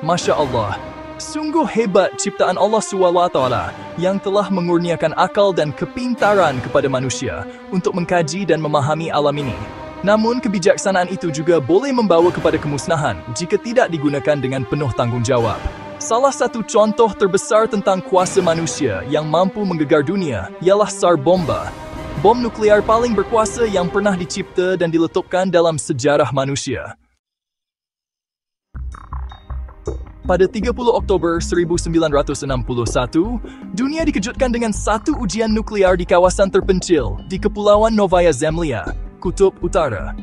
Masya Allah, sungguh hebat ciptaan Allah SWT yang telah mengurniakan akal dan kepintaran kepada manusia untuk mengkaji dan memahami alam ini. Namun kebijaksanaan itu juga boleh membawa kepada kemusnahan jika tidak digunakan dengan penuh tanggungjawab. Salah satu contoh terbesar tentang kuasa manusia yang mampu menggegar dunia ialah SAR bomba, bom nuklear paling berkuasa yang pernah dicipta dan diletupkan dalam sejarah manusia. Pada 30 Oktober 1961, dunia dikejutkan dengan satu ujian nuklear di kawasan terpencil di Kepulauan Novaya Zemlya, Kutub Utara.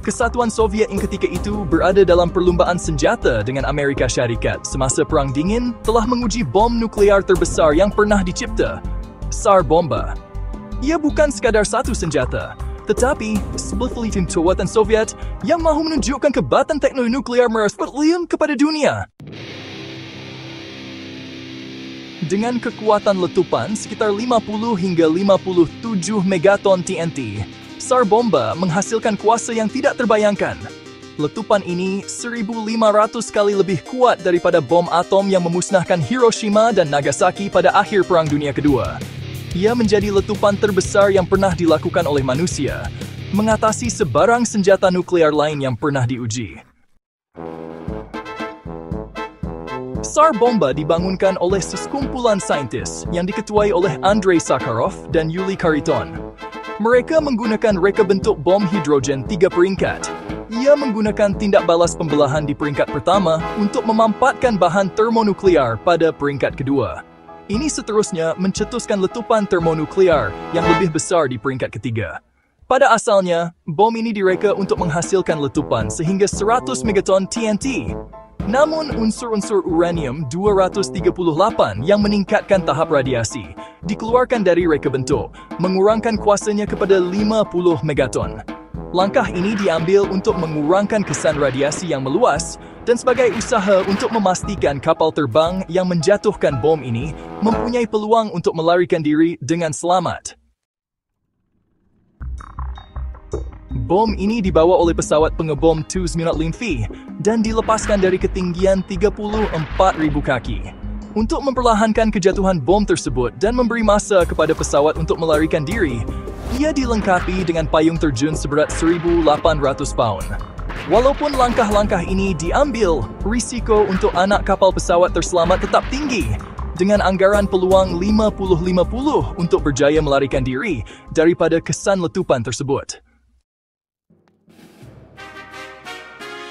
Kesatuan Soviet yang ketika itu berada dalam perlumbaan senjata dengan Amerika Syarikat semasa Perang Dingin telah menguji bom nuklear terbesar yang pernah dicipta, SAR bomba. Ia bukan sekadar satu senjata, tetapi sebuah tim kekuatan Soviet yang mahu menunjukkan kebatan teknologi nuklear merasuk kepada dunia. Dengan kekuatan letupan sekitar 50 hingga 57 megaton TNT, SAR bomba menghasilkan kuasa yang tidak terbayangkan. Letupan ini 1.500 kali lebih kuat daripada bom atom yang memusnahkan Hiroshima dan Nagasaki pada akhir Perang Dunia Kedua. Ia menjadi letupan terbesar yang pernah dilakukan oleh manusia, mengatasi sebarang senjata nuklear lain yang pernah diuji. SAR bomba dibangunkan oleh sekumpulan saintis yang diketuai oleh Andrei Sakharov dan Yuri Khariton. Mereka menggunakan reka bentuk bom hidrogen 3 peringkat. Ia menggunakan tindak balas pembelahan di peringkat pertama untuk memampatkan bahan termonuklear pada peringkat kedua. Ini seterusnya mencetuskan letupan termonuklear yang lebih besar di peringkat ketiga. Pada asalnya, bom ini direka untuk menghasilkan letupan sehingga 100 megaton TNT. Namun unsur-unsur uranium-238 yang meningkatkan tahap radiasi dikeluarkan dari reka bentuk, mengurangkan kuasanya kepada 50 megaton. Langkah ini diambil untuk mengurangkan kesan radiasi yang meluas dan sebagai usaha untuk memastikan kapal terbang yang menjatuhkan bom ini mempunyai peluang untuk melarikan diri dengan selamat. Bom ini dibawa oleh pesawat pengebom Tu-95 dan dilepaskan dari ketinggian 34.000 kaki. Untuk memperlahankan kejatuhan bom tersebut dan memberi masa kepada pesawat untuk melarikan diri, ia dilengkapi dengan payung terjun seberat 1.800 pound. Walaupun langkah-langkah ini diambil, risiko untuk anak kapal pesawat terselamat tetap tinggi, dengan anggaran peluang 50-50 untuk berjaya melarikan diri daripada kesan letupan tersebut.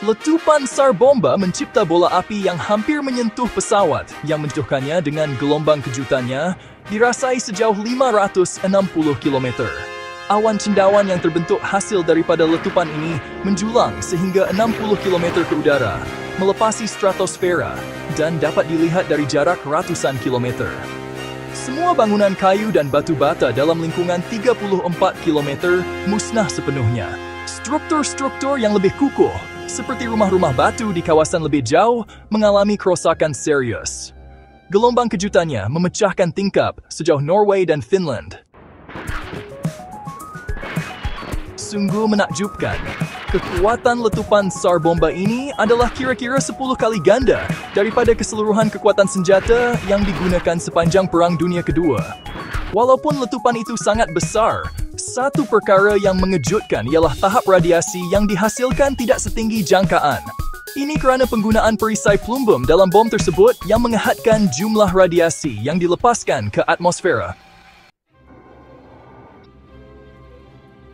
Letupan SAR bomba mencipta bola api yang hampir menyentuh pesawat yang menjatuhkannya dengan gelombang kejutannya dirasai sejauh 560 km. Awan cendawan yang terbentuk hasil daripada letupan ini menjulang sehingga 60 km ke udara, melepasi stratosfera dan dapat dilihat dari jarak ratusan kilometer. Semua bangunan kayu dan batu bata dalam lingkungan 34 km musnah sepenuhnya. Struktur-struktur yang lebih kukuh, seperti rumah-rumah batu di kawasan lebih jauh, mengalami kerosakan serius. Gelombang kejutannya memecahkan tingkap sejauh Norway dan Finland. Sungguh menakjubkan. Kekuatan letupan SAR bomba ini adalah kira-kira 10 kali ganda daripada keseluruhan kekuatan senjata yang digunakan sepanjang Perang Dunia Kedua. Walaupun letupan itu sangat besar, satu perkara yang mengejutkan ialah tahap radiasi yang dihasilkan tidak setinggi jangkaan. Ini kerana penggunaan perisai plumbum dalam bom tersebut yang mengehadkan jumlah radiasi yang dilepaskan ke atmosfera.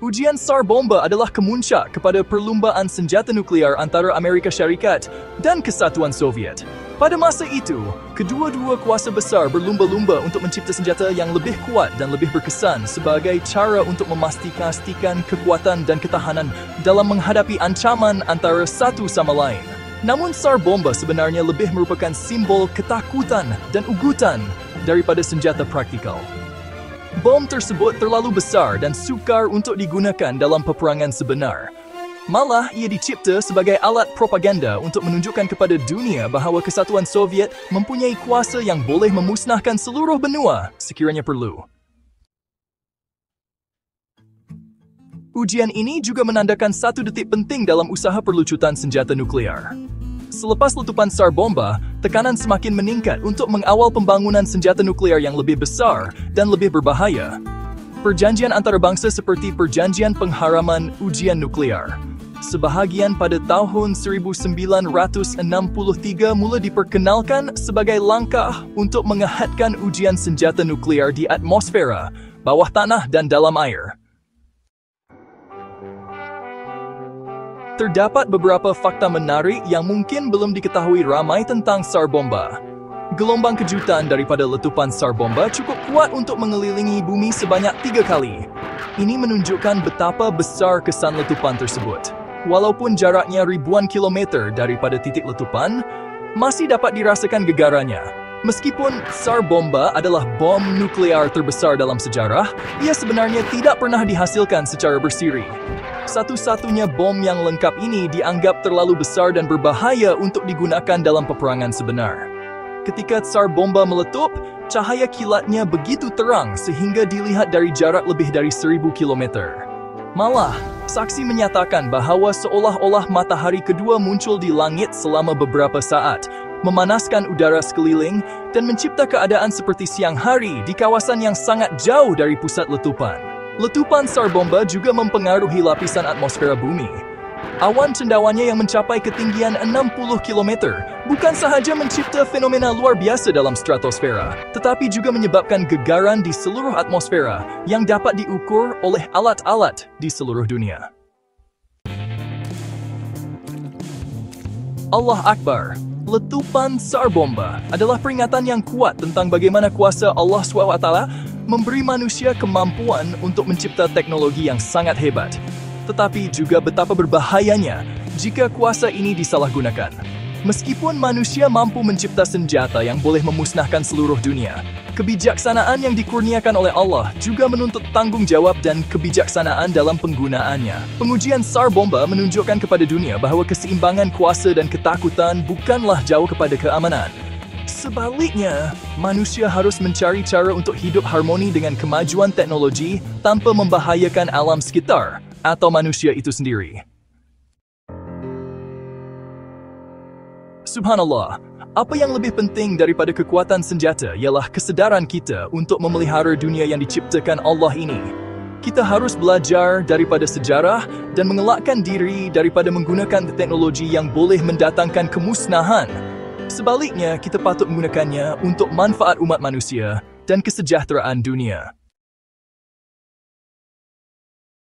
Ujian SAR bomba adalah kemuncak kepada perlumbaan senjata nuklear antara Amerika Syarikat dan Kesatuan Soviet. Pada masa itu, kedua-dua kuasa besar berlumba-lumba untuk mencipta senjata yang lebih kuat dan lebih berkesan sebagai cara untuk memastikan kekuatan dan ketahanan dalam menghadapi ancaman antara satu sama lain. Namun SAR bomba sebenarnya lebih merupakan simbol ketakutan dan ugutan daripada senjata praktikal. Bom tersebut terlalu besar dan sukar untuk digunakan dalam peperangan sebenar. Malah, ia dicipta sebagai alat propaganda untuk menunjukkan kepada dunia bahawa Kesatuan Soviet mempunyai kuasa yang boleh memusnahkan seluruh benua sekiranya perlu. Ujian ini juga menandakan satu detik penting dalam usaha perlucutan senjata nuklear. Selepas letupan SAR bomba, tekanan semakin meningkat untuk mengawal pembangunan senjata nuklear yang lebih besar dan lebih berbahaya. Perjanjian antarabangsa seperti Perjanjian Pengharaman Ujian Nuklear, sebahagian pada tahun 1963 mula diperkenalkan sebagai langkah untuk mengehadkan ujian senjata nuklear di atmosfera, bawah tanah dan dalam air. Terdapat beberapa fakta menarik yang mungkin belum diketahui ramai tentang SAR bomba. Gelombang kejutan daripada letupan SAR bomba cukup kuat untuk mengelilingi bumi sebanyak 3 kali. Ini menunjukkan betapa besar kesan letupan tersebut. Walaupun jaraknya ribuan kilometer daripada titik letupan, masih dapat dirasakan gegarannya. Meskipun SAR bomba adalah bom nuklear terbesar dalam sejarah, ia sebenarnya tidak pernah dihasilkan secara bersiri. Satu-satunya bom yang lengkap ini dianggap terlalu besar dan berbahaya untuk digunakan dalam peperangan sebenar. Ketika SAR bomba meletup, cahaya kilatnya begitu terang sehingga dilihat dari jarak lebih dari 1000 km. Malah, saksi menyatakan bahawa seolah-olah matahari kedua muncul di langit selama beberapa saat, memanaskan udara sekeliling dan mencipta keadaan seperti siang hari di kawasan yang sangat jauh dari pusat letupan. Letupan SAR bomba juga mempengaruhi lapisan atmosfera bumi. Awan cendawannya yang mencapai ketinggian 60 km bukan sahaja mencipta fenomena luar biasa dalam stratosfera, tetapi juga menyebabkan gegaran di seluruh atmosfera yang dapat diukur oleh alat-alat di seluruh dunia. Allah Akbar. Letupan SAR bomba adalah peringatan yang kuat tentang bagaimana kuasa Allah SWT memberi manusia kemampuan untuk mencipta teknologi yang sangat hebat, tetapi juga betapa berbahayanya jika kuasa ini disalahgunakan. Meskipun manusia mampu mencipta senjata yang boleh memusnahkan seluruh dunia, kebijaksanaan yang dikurniakan oleh Allah juga menuntut tanggung jawab dan kebijaksanaan dalam penggunaannya. Pengujian SAR bomba menunjukkan kepada dunia bahawa keseimbangan kuasa dan ketakutan bukanlah jauh kepada keamanan. Sebaliknya, manusia harus mencari cara untuk hidup harmoni dengan kemajuan teknologi tanpa membahayakan alam sekitar atau manusia itu sendiri. Subhanallah, apa yang lebih penting daripada kekuatan senjata ialah kesedaran kita untuk memelihara dunia yang diciptakan Allah ini. Kita harus belajar daripada sejarah dan mengelakkan diri daripada menggunakan teknologi yang boleh mendatangkan kemusnahan. Sebaliknya, kita patut menggunakannya untuk manfaat umat manusia dan kesejahteraan dunia.